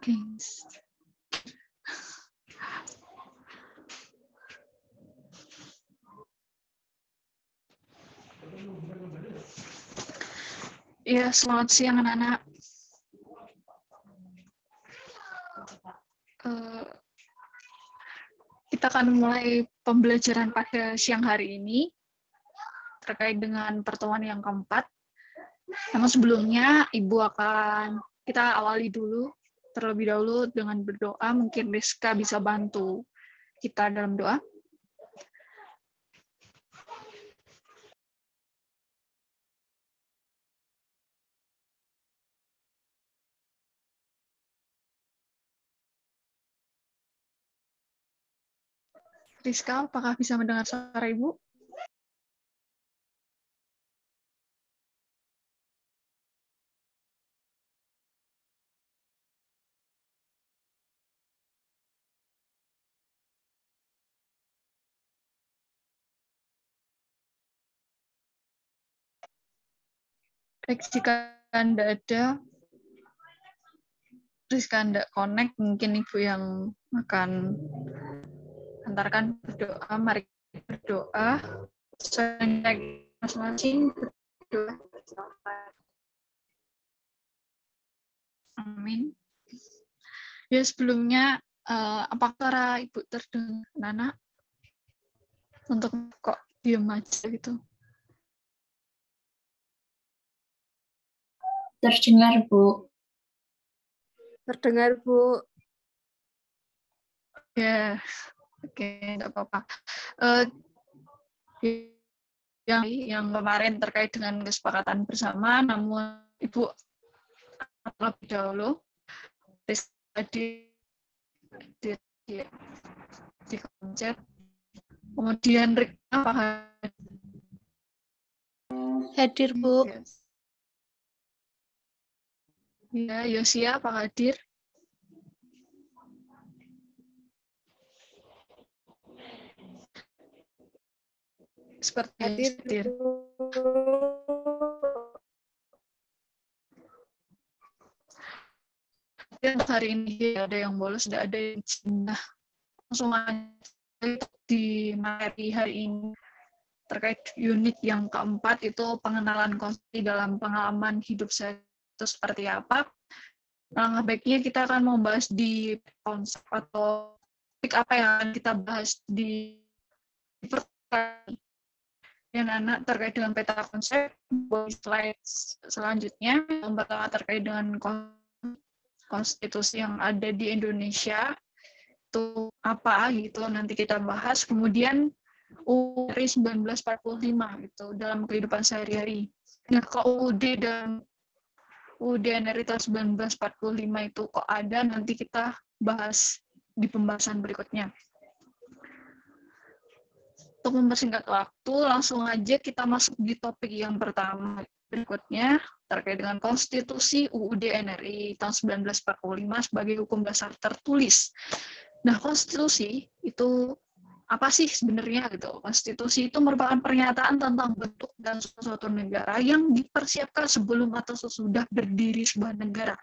Oke. Ya, selamat siang anak-anak. Kita akan mulai pembelajaran pada siang hari ini terkait dengan pertemuan yang keempat. Namun sebelumnya, kita awali dulu terlebih dahulu dengan berdoa. Mungkin Rizka bisa bantu kita dalam doa. Rizka, apakah bisa mendengar suara Ibu? Baik, jika Anda ada, Rizka Anda connect, mungkin Ibu yang akan antarkan berdoa. Mari berdoa. Selanjutnya masing-masing berdoa. Amin. Ya, sebelumnya, apakah suara Ibu terdengar, Nana? Untuk kok diam aja gitu? Terdengar, Bu. Terdengar, Bu. Ya, oke, enggak apa-apa. Yang kemarin terkait dengan kesepakatan bersama, namun Ibu lebih dahulu di konser. Kemudian Rick apa Hadir, Bu. Ya, Yosia apa hadir? Seperti Hadir, hadir. Hari ini ada yang bolos, tidak ada yang cinta. Langsung aja di materi hari ini terkait unit yang keempat, itu pengenalan konsep dalam pengalaman hidup saya itu seperti apa. Nah, baiknya kita akan membahas di konsep atau topik apa yang akan kita bahas di pertanyaan yang anak terkait dengan peta konsep. Slide selanjutnya yang pertama terkait dengan konstitusi yang ada di Indonesia itu apa gitu, nanti kita bahas. Kemudian UUD 1945 itu dalam kehidupan sehari-hari. Nah, kok UUD dan UUD NRI tahun 1945 itu kok ada, nanti kita bahas di pembahasan berikutnya. Untuk mempersingkat waktu, langsung aja kita masuk di topik yang pertama berikutnya terkait dengan Konstitusi UUD NRI tahun 1945 sebagai hukum dasar tertulis. Nah, konstitusi itu apa sih sebenarnya gitu? Konstitusi itu merupakan pernyataan tentang bentuk dan suatu negara yang dipersiapkan sebelum atau sesudah berdiri sebuah negara.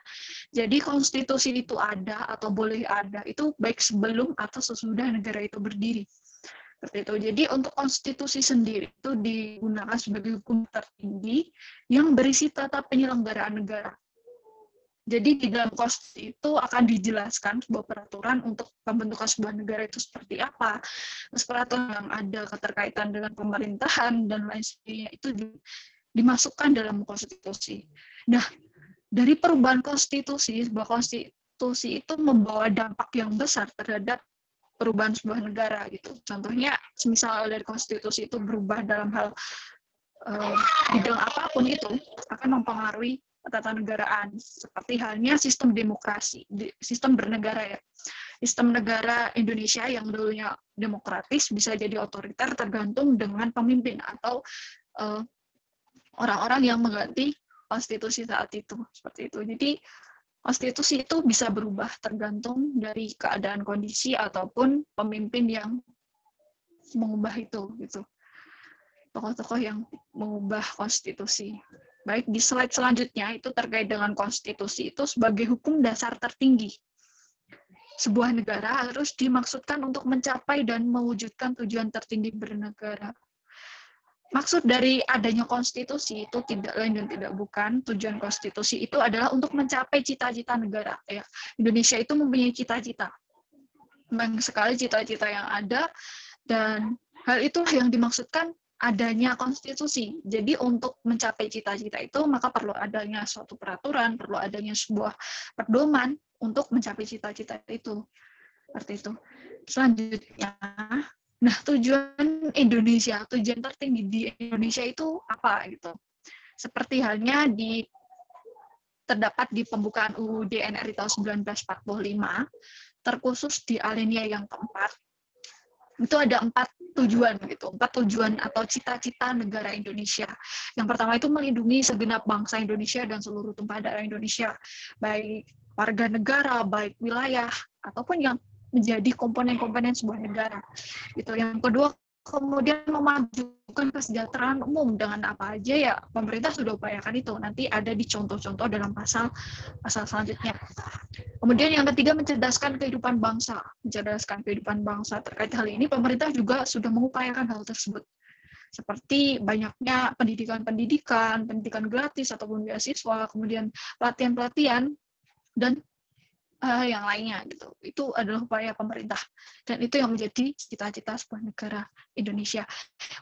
Jadi konstitusi itu ada atau boleh ada itu baik sebelum atau sesudah negara itu berdiri. Seperti itu. Jadi untuk konstitusi sendiri itu digunakan sebagai hukum tertinggi yang berisi tata penyelenggaraan negara. Jadi di dalam konstitusi itu akan dijelaskan sebuah peraturan untuk pembentukan sebuah negara itu seperti apa, terus peraturan yang ada keterkaitan dengan pemerintahan dan lain sebagainya itu dimasukkan dalam konstitusi. Nah, dari perubahan konstitusi, sebuah konstitusi itu membawa dampak yang besar terhadap perubahan sebuah negara gitu. Contohnya, semisal dari konstitusi itu berubah dalam hal bidang apapun itu akan mempengaruhi ketatanegaraan, seperti halnya sistem demokrasi, sistem bernegara ya. Sistem negara Indonesia yang dulunya demokratis bisa jadi otoriter tergantung dengan pemimpin atau orang-orang yang mengganti konstitusi saat itu, seperti itu. Jadi konstitusi itu bisa berubah tergantung dari keadaan kondisi ataupun pemimpin yang mengubah itu gitu. Tokoh-tokoh yang mengubah konstitusi. Baik, di slide selanjutnya itu terkait dengan konstitusi itu sebagai hukum dasar tertinggi. sebuah negara harus dimaksudkan untuk mencapai dan mewujudkan tujuan tertinggi bernegara. Maksud dari adanya konstitusi itu tidak lain dan tidak bukan, tujuan konstitusi itu adalah untuk mencapai cita-cita negara. Ya. Indonesia itu mempunyai cita-cita. Banyak sekali cita-cita yang ada, dan hal itulah yang dimaksudkan adanya konstitusi. Jadi untuk mencapai cita-cita itu, maka perlu adanya suatu peraturan, perlu adanya sebuah pedoman untuk mencapai cita-cita itu. Seperti itu. Selanjutnya, nah, tujuan Indonesia, tujuan tertinggi di Indonesia itu apa gitu? Seperti halnya terdapat di pembukaan UUD NRI tahun 1945, terkhusus di alinea yang keempat, itu ada 4 tujuan gitu, 4 tujuan atau cita-cita negara Indonesia. Yang pertama itu melindungi segenap bangsa Indonesia dan seluruh tumpah darah Indonesia, baik warga negara, baik wilayah, ataupun yang menjadi komponen-komponen sebuah negara. Gitu. Yang kedua, kemudian memajukan kesejahteraan umum dengan apa aja ya pemerintah sudah upayakan itu. Nanti ada di contoh-contoh dalam pasal selanjutnya. Kemudian yang ketiga, mencerdaskan kehidupan bangsa. Mencerdaskan kehidupan bangsa. Terkait hal ini, pemerintah juga sudah mengupayakan hal tersebut. Seperti banyaknya pendidikan gratis ataupun beasiswa, kemudian pelatihan-pelatihan, dan yang lainnya gitu. Itu adalah upaya pemerintah, dan itu yang menjadi cita-cita sebuah negara Indonesia.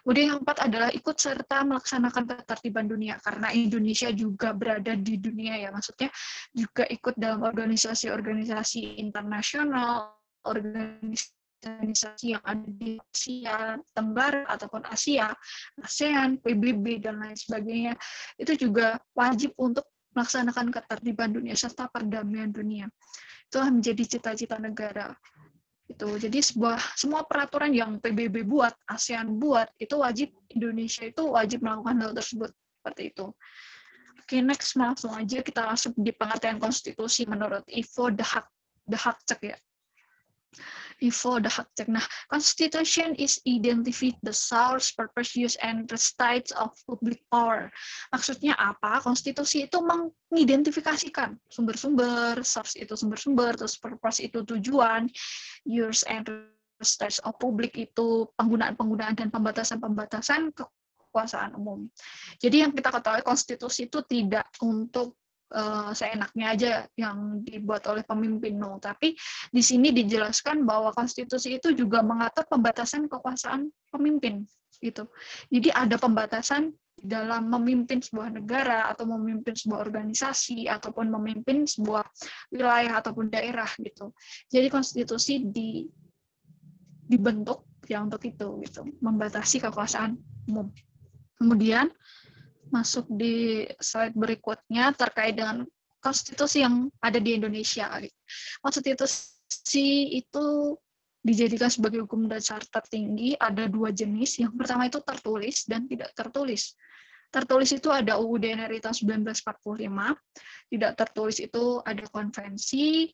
Kemudian yang 4 adalah ikut serta melaksanakan ketertiban dunia, karena Indonesia juga berada di dunia ya, maksudnya juga ikut dalam organisasi-organisasi internasional, organisasi yang ada di Asia Tenggara ataupun Asia, ASEAN, PBB, dan lain sebagainya. Itu juga wajib untuk melaksanakan ketertiban dunia serta perdamaian dunia. Itulah menjadi cita-cita negara. Itu. Jadi semua peraturan yang PBB buat, ASEAN buat, itu wajib, Indonesia itu wajib melakukan hal tersebut. Seperti itu. Oke, next, langsung aja kita masuk di pengertian konstitusi menurut Ivo de Hacek ya. Ivo de Hacek. Nah, constitution is identify the source, purpose, use, and the states of public power. Maksudnya apa? Konstitusi itu mengidentifikasikan sumber-sumber, source itu sumber-sumber, terus purpose itu tujuan, use and states of public itu penggunaan-penggunaan dan pembatasan-pembatasan kekuasaan umum. Jadi yang kita ketahui, konstitusi itu tidak untuk seenaknya aja yang dibuat oleh pemimpin, no. Tapi di sini dijelaskan bahwa konstitusi itu juga mengatur pembatasan kekuasaan pemimpin gitu. Jadi ada pembatasan dalam memimpin sebuah negara atau memimpin sebuah organisasi ataupun memimpin sebuah wilayah ataupun daerah gitu. Jadi konstitusi dibentuk ya untuk itu gitu, membatasi kekuasaan umum. Kemudian masuk di slide berikutnya terkait dengan konstitusi yang ada di Indonesia. Konstitusi itu dijadikan sebagai hukum dasar tertinggi, ada 2 jenis. Yang pertama itu tertulis dan tidak tertulis. Tertulis itu ada UUD NRI tahun 1945, tidak tertulis itu ada konvensi,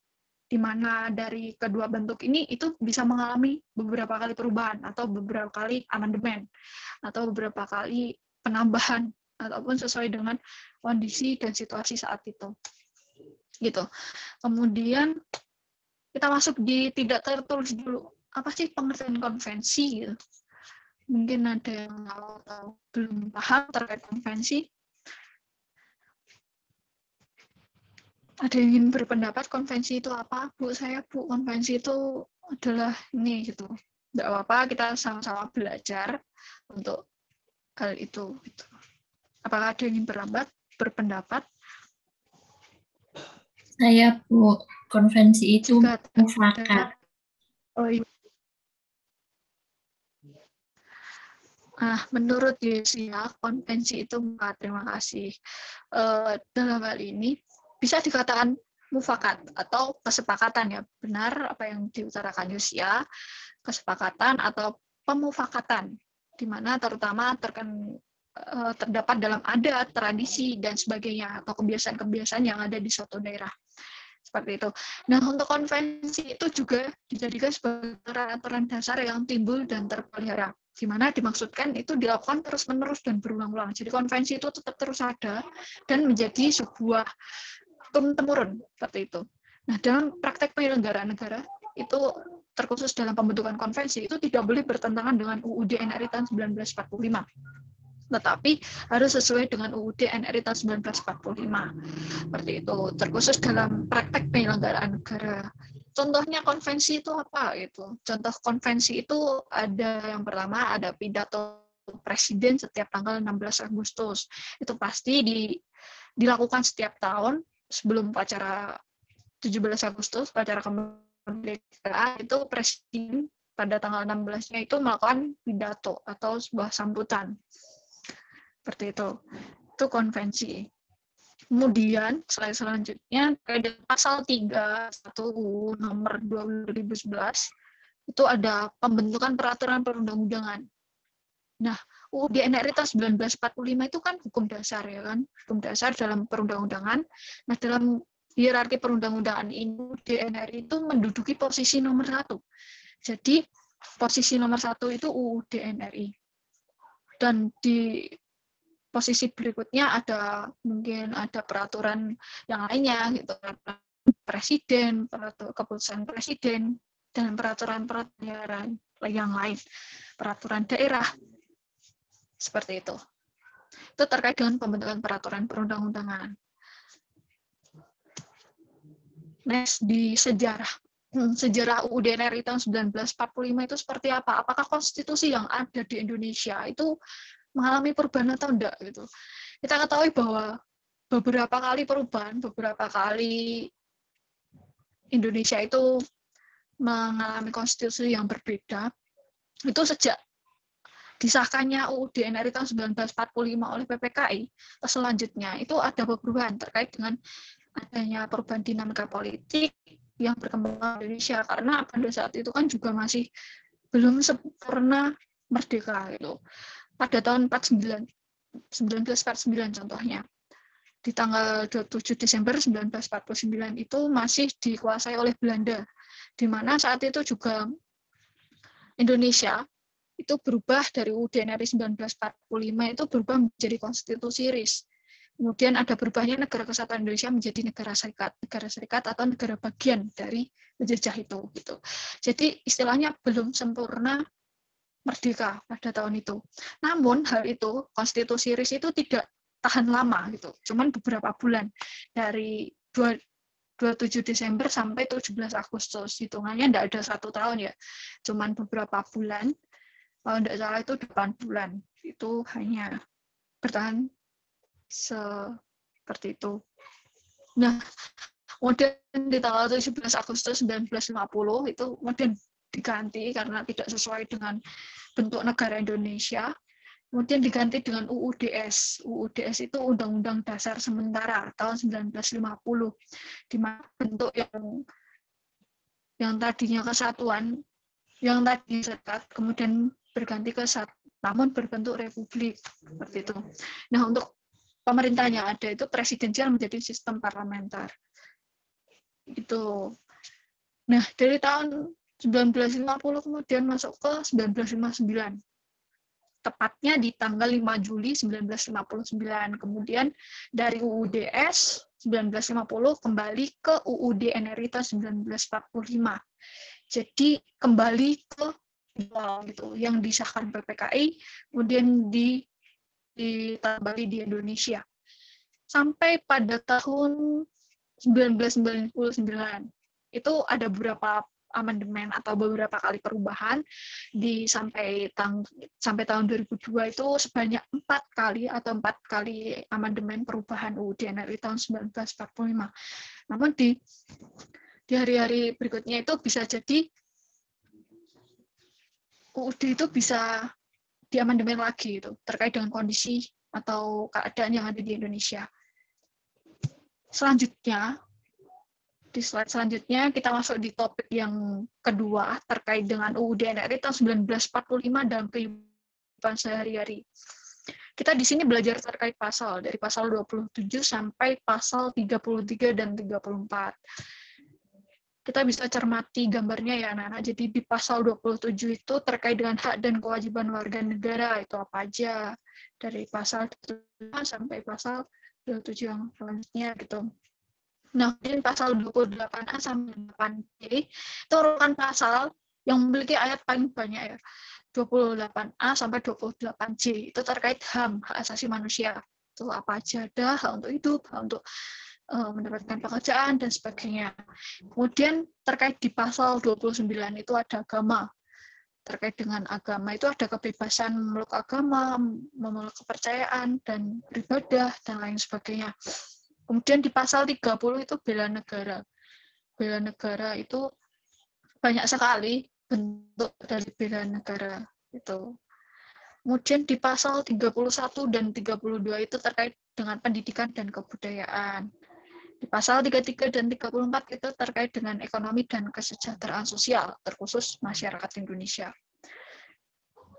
di mana dari kedua bentuk ini itu bisa mengalami beberapa kali perubahan atau beberapa kali amandemen atau beberapa kali penambahan ataupun sesuai dengan kondisi dan situasi saat itu. Gitu. Kemudian kita masuk di tidak tertulis dulu. Apa sih pengertian konvensi gitu? Mungkin ada yang tahu belum paham terkait konvensi. Ada yang ingin berpendapat konvensi itu apa? Bu, konvensi itu adalah ini gitu. Tidak apa-apa, kita sama-sama belajar untuk hal itu gitu. Apakah ada yang ingin berpendapat? Saya, Bu, konvensi itu mufakat. Oh, iya. Nah, menurut Yesia, konvensi itu mufakat. Terima kasih. Dalam hal ini, bisa dikatakan mufakat atau kesepakatan ya. Benar apa yang diutarakan Yesia, kesepakatan atau pemufakatan, di mana terutama terdapat dalam adat, tradisi, dan sebagainya, atau kebiasaan-kebiasaan yang ada di suatu daerah. Seperti itu. Nah, untuk konvensi itu juga dijadikan sebagai aturan dasar yang timbul dan terpelihara, di mana dimaksudkan itu dilakukan terus-menerus dan berulang-ulang. Jadi konvensi itu tetap terus ada dan menjadi sebuah turun-temurun, seperti itu. Nah, dalam praktek penyelenggaraan negara itu terkhusus dalam pembentukan konvensi itu tidak boleh bertentangan dengan UUD NRI tahun 1945. Tetapi harus sesuai dengan UUD NRI tahun 1945. Seperti itu, terkhusus dalam praktek penyelenggaraan negara. Contohnya konvensi itu apa gitu? Contoh konvensi itu ada yang pertama ada pidato presiden setiap tanggal 16 Agustus. Itu pasti dilakukan setiap tahun sebelum upacara 17 Agustus, upacara kemerdekaan, itu presiden pada tanggal 16-nya itu melakukan pidato atau sebuah sambutan. Seperti itu. Itu konvensi. Kemudian selanjutnya ada pasal 31 nomor 2011 itu ada pembentukan peraturan perundang-undangan. Nah, UUD NRI tahun 1945 itu kan hukum dasar ya kan, hukum dasar dalam perundang-undangan. Nah, dalam hierarki perundang-undangan ini UUD NRI itu menduduki posisi nomor 1. Jadi posisi nomor 1 itu UUD NRI. Dan di posisi berikutnya mungkin ada peraturan yang lainnya gitu, presiden, keputusan presiden, dan peraturan-peraturan yang lain, peraturan daerah, seperti itu. Itu terkait dengan pembentukan peraturan perundang-undangan. Next, di sejarah UUD NRI tahun 1945 itu seperti apa? Apakah konstitusi yang ada di Indonesia itu mengalami perubahan atau enggak gitu. Kita ketahui bahwa beberapa kali perubahan, beberapa kali Indonesia itu mengalami konstitusi yang berbeda. Itu sejak disahkannya UUD NRI tahun 1945 oleh PPKI, selanjutnya itu ada perubahan terkait dengan adanya perubahan dinamika politik yang berkembang di Indonesia, karena pada saat itu kan juga masih belum sempurna merdeka gitu. Pada tahun 1949 contohnya, di tanggal 27 Desember 1949 itu masih dikuasai oleh Belanda, di mana saat itu juga Indonesia itu berubah dari UUD NRI 1945 itu berubah menjadi konstitusi RIS. Kemudian ada berubahnya Negara Kesatuan Indonesia menjadi negara serikat atau negara bagian dari penjajah itu gitu. Jadi istilahnya belum sempurna merdeka pada tahun itu. Namun hal itu, konstitusi RIS itu tidak tahan lama gitu. Cuman beberapa bulan, dari 27 Desember sampai 17 Agustus. Hitungannya tidak ada 1 tahun ya. Cuman beberapa bulan. Kalau tidak salah itu 8 bulan. Itu hanya bertahan seperti itu. Nah, kemudian di tanggal 17 Agustus 1950 itu kemudian diganti karena tidak sesuai dengan bentuk negara Indonesia, kemudian diganti dengan UUDS. UUDS itu Undang-Undang Dasar Sementara tahun 1950, di mana bentuk yang tadinya kesatuan, yang tadi serikat, kemudian berganti ke namun berbentuk republik, seperti itu. Nah, untuk pemerintah yang ada itu presidensial menjadi sistem parlementer. Itu. Nah, dari tahun 1950 kemudian masuk ke 1959. Tepatnya di tanggal 5 Juli 1959. Kemudian dari UUDS 1950 kembali ke UUD NRI tahun 1945. Jadi kembali ke gitu yang disahkan PPKI, kemudian ditambah di Indonesia. Sampai pada tahun 1999 itu ada beberapa amandemen atau beberapa kali perubahan sampai tahun 2002 itu sebanyak 4 kali amandemen perubahan UUD NRI tahun 1945. Namun di hari-hari berikutnya itu bisa jadi UUD itu bisa diamandemen lagi itu terkait dengan kondisi atau keadaan yang ada di Indonesia. Selanjutnya, di slide selanjutnya kita masuk di topik yang kedua terkait dengan UUD NRI tahun 1945 dalam kehidupan sehari-hari. Kita di sini belajar terkait pasal, dari pasal 27 sampai pasal 33 dan 34. Kita bisa cermati gambarnya ya anak-anak. Jadi di pasal 27 itu terkait dengan hak dan kewajiban warga negara, itu apa aja. Dari pasal 25 sampai pasal 27 yang selanjutnya gitu. Nah, kemudian pasal 28A sampai 8C itu merupakan pasal yang memiliki ayat paling banyak ya. 28A sampai 28C itu terkait HAM, hak asasi manusia. Itu apa aja ada, hak untuk hidup, hak untuk mendapatkan pekerjaan dan sebagainya. Kemudian terkait di pasal 29 itu ada agama. Terkait dengan agama itu ada kebebasan memeluk agama, memeluk kepercayaan dan beribadah dan lain sebagainya. Kemudian di pasal 30 itu bela negara. Bela negara itu banyak sekali bentuk dari bela negara itu. Kemudian di pasal 31 dan 32 itu terkait dengan pendidikan dan kebudayaan. Di pasal 33 dan 34 itu terkait dengan ekonomi dan kesejahteraan sosial, terkhusus masyarakat Indonesia.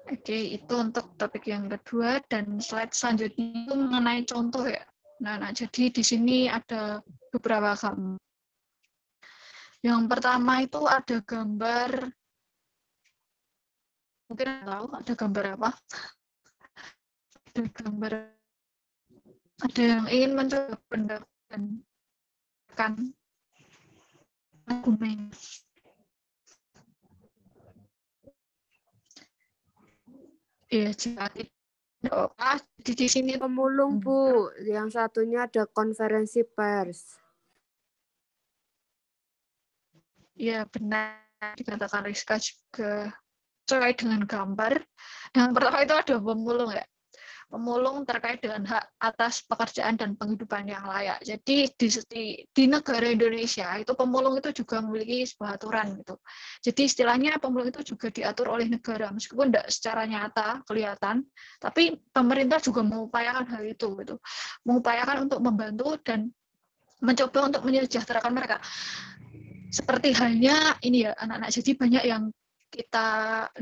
Oke, itu untuk topik yang kedua, dan slide selanjutnya itu mengenai contoh ya. Nah, jadi di sini ada beberapa gambar. Yang pertama itu ada gambar, mungkin tahu ada gambar apa? Ada gambar, ada yang ingin mencoba mendapatkan argumen. Iya, jadi di sini pemulung Bu, yang satunya ada konferensi pers. Ya, benar dikatakan Rizka juga terkait dengan gambar. Yang pertama itu ada pemulung ya. Pemulung terkait dengan hak atas pekerjaan dan penghidupan yang layak. Jadi di negara Indonesia itu pemulung itu juga memiliki sebuah aturan gitu. Jadi istilahnya pemulung itu juga diatur oleh negara meskipun tidak secara nyata kelihatan, tapi pemerintah juga mengupayakan hal itu gitu. Mengupayakan untuk membantu dan mencoba untuk menyejahterakan mereka. Seperti halnya ini ya anak-anak, jadi banyak yang kita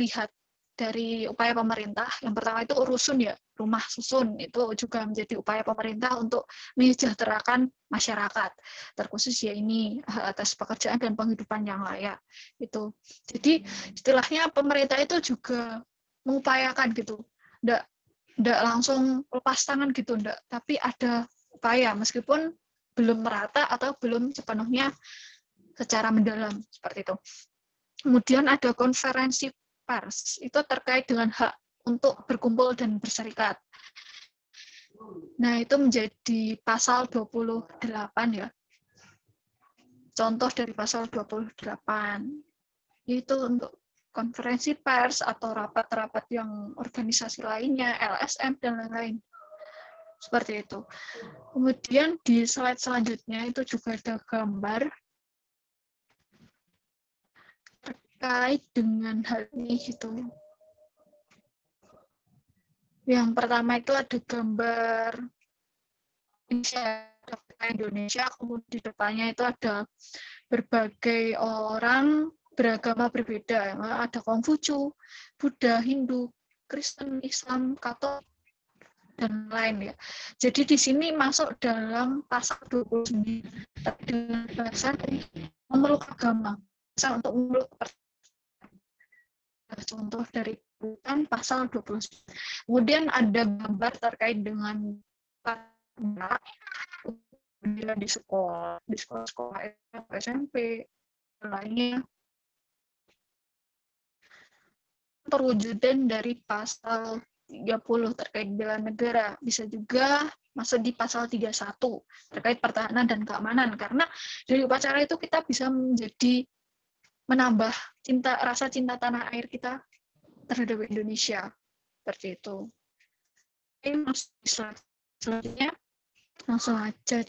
lihat dari upaya pemerintah. Yang pertama itu rusun ya, rumah susun itu juga menjadi upaya pemerintah untuk menyejahterakan masyarakat, terkhusus ya ini hak atas pekerjaan dan penghidupan yang layak itu. Jadi istilahnya pemerintah itu juga mengupayakan gitu, ndak langsung lepas tangan gitu, ndak, tapi ada upaya meskipun belum merata atau belum sepenuhnya secara mendalam seperti itu. Kemudian ada konferensi pers, itu terkait dengan hak untuk berkumpul dan berserikat. Nah, itu menjadi pasal 28 ya. Contoh dari pasal 28. Itu untuk konferensi pers atau rapat-rapat yang organisasi lainnya, LSM dan lain-lain. Seperti itu. Kemudian di slide selanjutnya itu juga ada gambar terkait dengan hal ini gitu. Yang pertama itu ada gambar Indonesia, kemudian di depannya itu ada berbagai orang beragama berbeda. Ada Konghucu, Buddha, Hindu, Kristen, Islam, Katolik, dan lain ya. Jadi di sini masuk dalam pasal 29 dengan bahasa memeluk agama. Pasal untuk memeluk contoh dari bukan pasal 29. Kemudian ada gambar terkait dengan di sekolah SMP lainnya, perwujudan dari pasal 30 terkait bela negara, bisa juga masuk di pasal 31 terkait pertahanan dan keamanan, karena dari upacara itu kita bisa menambah rasa cinta tanah air kita terhadap Indonesia, seperti itu. Ini selanjutnya langsung aja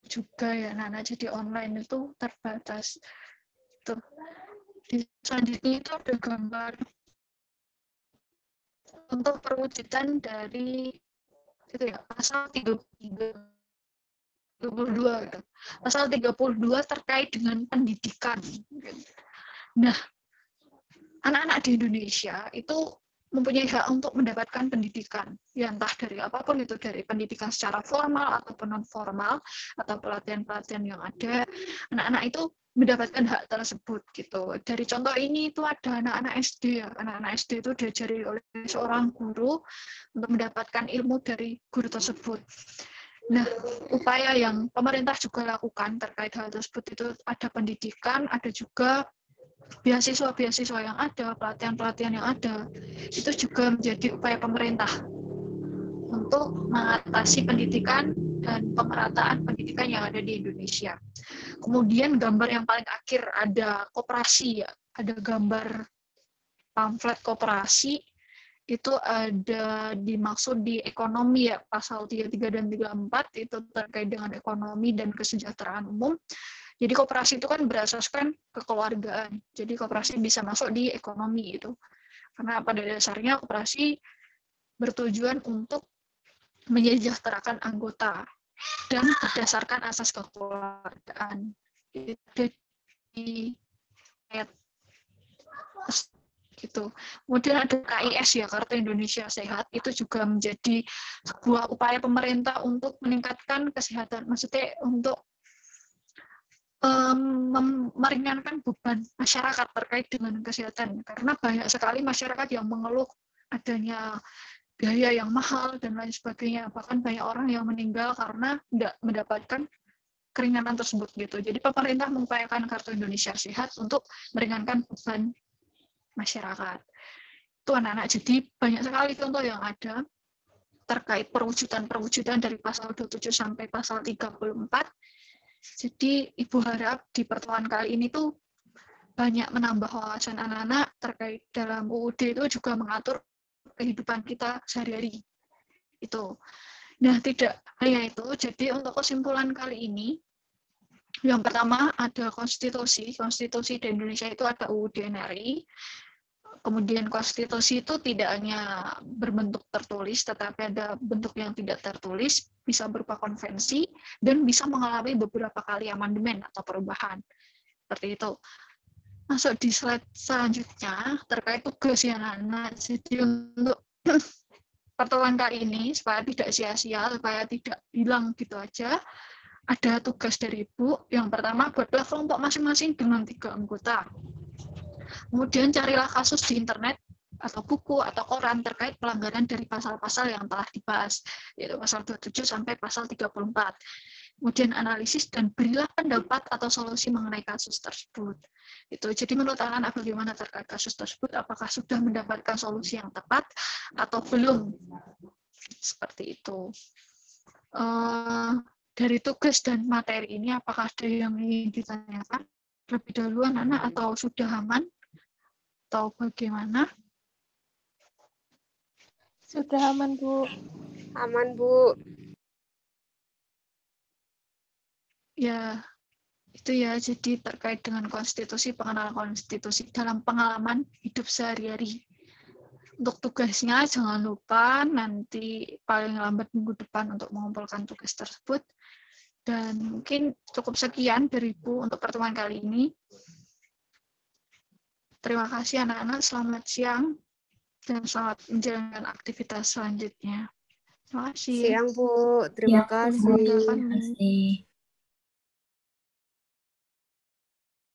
juga ya, Nana, jadi online itu terbatas. Tuh. Selanjutnya itu ada gambar untuk perwujudan dari itu ya, pasal 32 gitu. Pasal 32 terkait dengan pendidikan. Nah, anak-anak di Indonesia itu mempunyai hak untuk mendapatkan pendidikan, ya entah dari apapun itu, dari pendidikan secara formal ataupun non formal atau pelatihan-pelatihan yang ada, anak-anak itu mendapatkan hak tersebut gitu. Dari contoh ini itu ada anak-anak SD ya, anak-anak SD itu diajari oleh seorang guru untuk mendapatkan ilmu dari guru tersebut. Nah, upaya yang pemerintah juga lakukan terkait hal tersebut itu ada pendidikan, ada juga beasiswa-beasiswa yang ada, pelatihan-pelatihan yang ada, itu juga menjadi upaya pemerintah untuk mengatasi pendidikan dan pemerataan pendidikan yang ada di Indonesia. Kemudian gambar yang paling akhir ada koperasi ya, ada gambar pamflet koperasi itu ada dimaksud di ekonomi ya, pasal 33 dan 34 itu terkait dengan ekonomi dan kesejahteraan umum. Jadi koperasi itu kan berasaskan kekeluargaan. Jadi koperasi bisa masuk di ekonomi itu. Karena pada dasarnya koperasi bertujuan untuk menyejahterakan anggota dan berdasarkan asas kekeluargaan. Itu di ayat gitu. Kemudian ada KIS ya, Kartu Indonesia Sehat, itu juga menjadi sebuah upaya pemerintah untuk meningkatkan kesehatan, maksudnya untuk meringankan beban masyarakat terkait dengan kesehatan, karena banyak sekali masyarakat yang mengeluh adanya biaya yang mahal dan lain sebagainya, bahkan banyak orang yang meninggal karena tidak mendapatkan keringanan tersebut gitu. Jadi pemerintah mengupayakan Kartu Indonesia Sehat untuk meringankan beban masyarakat. Itu anak-anak, jadi banyak sekali contoh yang ada terkait perwujudan dari pasal 27 sampai pasal 34. Jadi Ibu harap di pertemuan kali ini tuh banyak menambah wawasan anak-anak terkait dalam UUD itu juga mengatur kehidupan kita sehari-hari. Itu. Nah, tidak hanya itu, jadi untuk kesimpulan kali ini, yang pertama ada konstitusi di Indonesia itu ada UUD NRI. Kemudian konstitusi itu tidak hanya berbentuk tertulis, tetapi ada bentuk yang tidak tertulis, bisa berupa konvensi, dan bisa mengalami beberapa kali amandemen atau perubahan. Seperti itu. Masuk di slide selanjutnya, terkait tugas ya anak-anak. Jadi untuk pertemuan kali ini, supaya tidak sia-sia, supaya tidak hilang gitu aja, ada tugas dari Ibu. Yang pertama, buatlah kelompok masing-masing dengan 3 anggota. Kemudian carilah kasus di internet atau buku atau koran terkait pelanggaran dari pasal-pasal yang telah dibahas, yaitu pasal 27 sampai pasal 34. Kemudian analisis dan berilah pendapat atau solusi mengenai kasus tersebut. Itu. Jadi menurut anak-anak bagaimana terkait kasus tersebut, apakah sudah mendapatkan solusi yang tepat atau belum? Seperti itu. Dari tugas dan materi ini, apakah ada yang ingin ditanyakan lebih dahulu anak-anak atau sudah aman? Atau bagaimana? Sudah aman, Bu. Aman, Bu. Ya, itu ya. Jadi terkait dengan konstitusi, pengenalan konstitusi dalam pengalaman hidup sehari-hari. Untuk tugasnya, jangan lupa nanti paling lambat minggu depan untuk mengumpulkan tugas tersebut. Dan mungkin cukup sekian dari Ibu untuk pertemuan kali ini. Terima kasih anak-anak, selamat siang, dan selamat menjalankan aktivitas selanjutnya. Terima kasih. Siang, Bu. Terima Ya, Bu. kasih. Terima kasih.